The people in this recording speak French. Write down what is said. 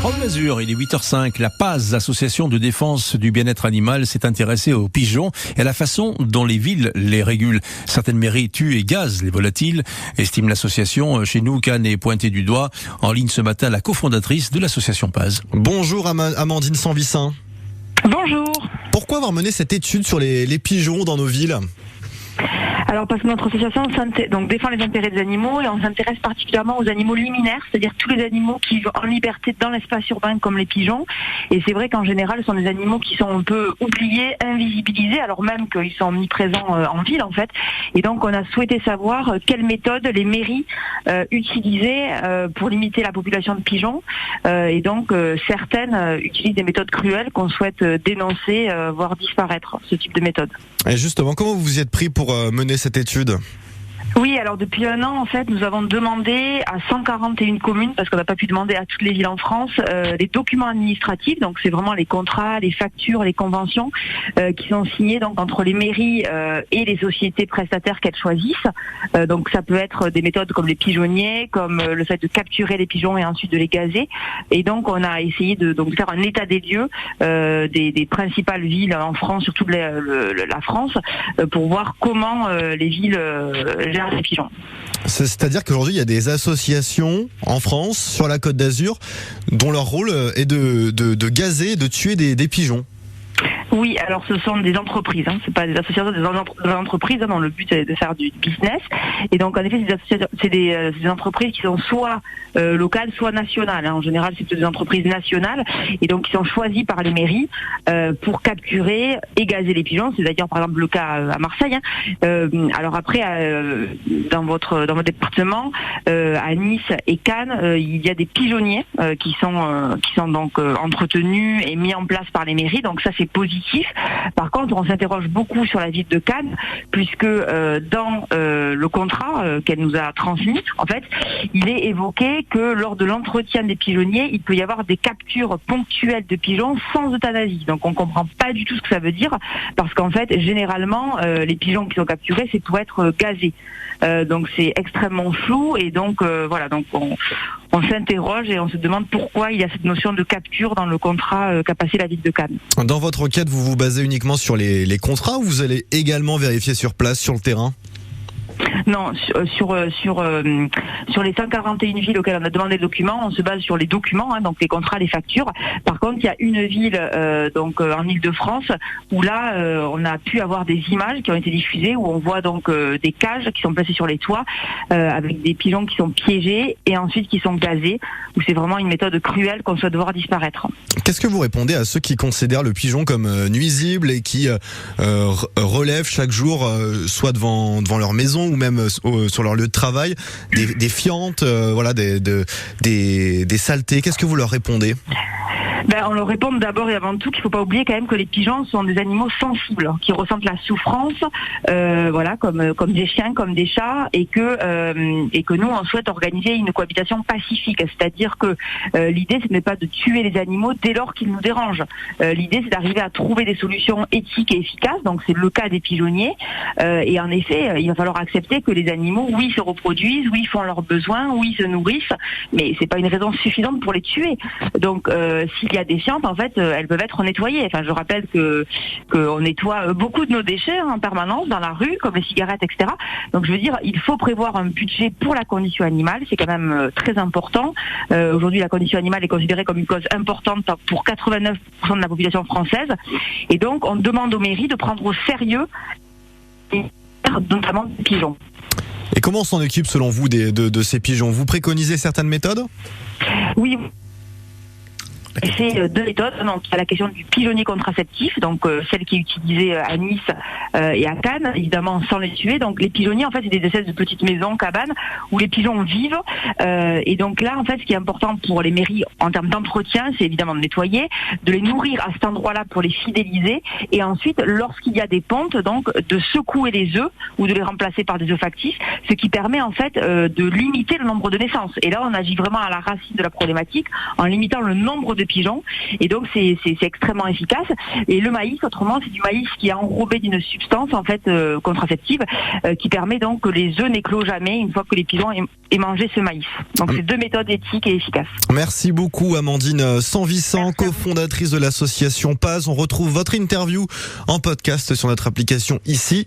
France Bleu Azur, il est 8h05. La PAZ, l'association de défense du bien-être animal, s'est intéressée aux pigeons et à la façon dont les villes les régulent. Certaines mairies tuent et gazent les volatiles, estime l'association. Chez nous, Cannes est pointée du doigt. En ligne ce matin, la cofondatrice de l'association PAZ. Bonjour Amandine Sanvicin. Bonjour. Pourquoi avoir mené cette étude sur les pigeons dans nos villes ? Alors parce que notre association défend les intérêts des animaux et on s'intéresse particulièrement aux animaux liminaires, c'est-à-dire tous les animaux qui vivent en liberté dans l'espace urbain comme les pigeons. Et c'est vrai qu'en général, ce sont des animaux qui sont un peu oubliés, invisibilisés, alors même qu'ils sont omniprésents en ville en fait. Et donc on a souhaité savoir quelles méthodes les mairies utilisaient pour limiter la population de pigeons. Et donc certaines utilisent des méthodes cruelles qu'on souhaite dénoncer, voire disparaître, ce type de méthode. Et justement, comment vous vous y êtes pris pour mener cette étude ? Oui, alors depuis un an, en fait, nous avons demandé à 141 communes, parce qu'on n'a pas pu demander à toutes les villes en France, les documents administratifs, donc c'est vraiment les contrats, les factures, les conventions, qui sont signés donc entre les mairies et les sociétés prestataires qu'elles choisissent. Donc ça peut être des méthodes comme les pigeonniers, comme le fait de capturer les pigeons et ensuite de les gazer. Et donc on a essayé de faire un état des lieux des principales villes en France, surtout de la France, pour voir comment les villes gèrent les pigeons. C'est-à-dire qu'aujourd'hui, il y a des associations en France, sur la Côte d'Azur, dont leur rôle est de gazer, de tuer des pigeons. Oui, alors ce sont des entreprises, c'est pas des associations, des entreprises dont le but est de faire du business. Et donc en effet, c'est des entreprises qui sont soit locales, soit nationales. En général, c'est des entreprises nationales et donc qui sont choisies par les mairies pour capturer et gazer les pigeons. C'est d'ailleurs par exemple le cas à Marseille. Alors après, dans votre département, à Nice et Cannes, il y a des pigeonniers qui sont donc entretenus et mis en place par les mairies. Donc ça c'est positif. Par contre, on s'interroge beaucoup sur la ville de Cannes, puisque dans le contrat qu'elle nous a transmis, en fait, il est évoqué que lors de l'entretien des pigeonniers, il peut y avoir des captures ponctuelles de pigeons sans euthanasie. Donc on comprend pas du tout ce que ça veut dire, parce qu'en fait, généralement, les pigeons qui sont capturés, c'est pour être gazés. Donc c'est extrêmement flou, et donc voilà, donc on s'interroge et on se demande pourquoi il y a cette notion de capture dans le contrat qu'a passé la ville de Cannes. Dans votre enquête, vous vous basez uniquement sur les contrats ou vous allez également vérifier sur place, sur le terrain ? Non, sur les 141 villes auxquelles on a demandé le document, on se base sur les documents, donc les contrats, les factures. Par contre, il y a une ville en Île-de-France où là, on a pu avoir des images qui ont été diffusées où on voit donc des cages qui sont placées sur les toits avec des pigeons qui sont piégés et ensuite qui sont gazés, où c'est vraiment une méthode cruelle qu'on souhaite voir disparaître. Qu'est-ce que vous répondez à ceux qui considèrent le pigeon comme nuisible et qui relèvent chaque jour, soit devant leur maison ou même sur leur lieu de travail, des fientes, des saletés? Qu'est-ce que vous leur répondez ? On leur répond d'abord et avant tout qu'il ne faut pas oublier quand même que les pigeons sont des animaux sensibles, qui ressentent la souffrance, comme des chiens, comme des chats, et que nous on souhaite organiser une cohabitation pacifique, c'est-à-dire que l'idée ce n'est pas de tuer les animaux dès lors qu'ils nous dérangent. L'idée c'est d'arriver à trouver des solutions éthiques et efficaces, donc c'est le cas des pigeonniers, et en effet il va falloir accepter que les animaux, oui, se reproduisent, oui, font leurs besoins, oui, se nourrissent, mais c'est pas une raison suffisante pour les tuer. Donc s'il y a des fientes, en fait, elles peuvent être nettoyées. Enfin, je rappelle qu'on nettoie beaucoup de nos déchets en permanence dans la rue, comme les cigarettes, etc. Donc, je veux dire, il faut prévoir un budget pour la condition animale. C'est quand même très important. Aujourd'hui, la condition animale est considérée comme une cause importante pour 89% de la population française. Et donc, on demande aux mairies de prendre au sérieux, notamment des pigeons. Et comment on s'en occupe, selon vous, de ces pigeons ? Vous préconisez certaines méthodes ? Oui. C'est deux méthodes. Donc, il y a la question du pigeonnier contraceptif, donc celle qui est utilisée à Nice et à Cannes, évidemment sans les tuer. Donc les pigeonniers, en fait, c'est des espèces de petites maisons, cabanes, où les pigeons vivent. Et donc là, en fait, ce qui est important pour les mairies en termes d'entretien, c'est évidemment de nettoyer, de les nourrir à cet endroit-là pour les fidéliser, et ensuite, lorsqu'il y a des pontes, donc de secouer les œufs ou de les remplacer par des œufs factices, ce qui permet en fait de limiter le nombre de naissances. Et là, on agit vraiment à la racine de la problématique en limitant le nombre de de pigeons. Et donc c'est extrêmement efficace. Et le maïs, autrement, c'est du maïs qui est enrobé d'une substance en fait contraceptive qui permet donc que les œufs n'éclosent jamais une fois que les pigeons aient mangé ce maïs. Donc c'est 2 méthodes éthiques et efficaces. Merci beaucoup Amandine Sanvicent, cofondatrice de l'association Paz. On retrouve votre interview en podcast sur notre application ICI.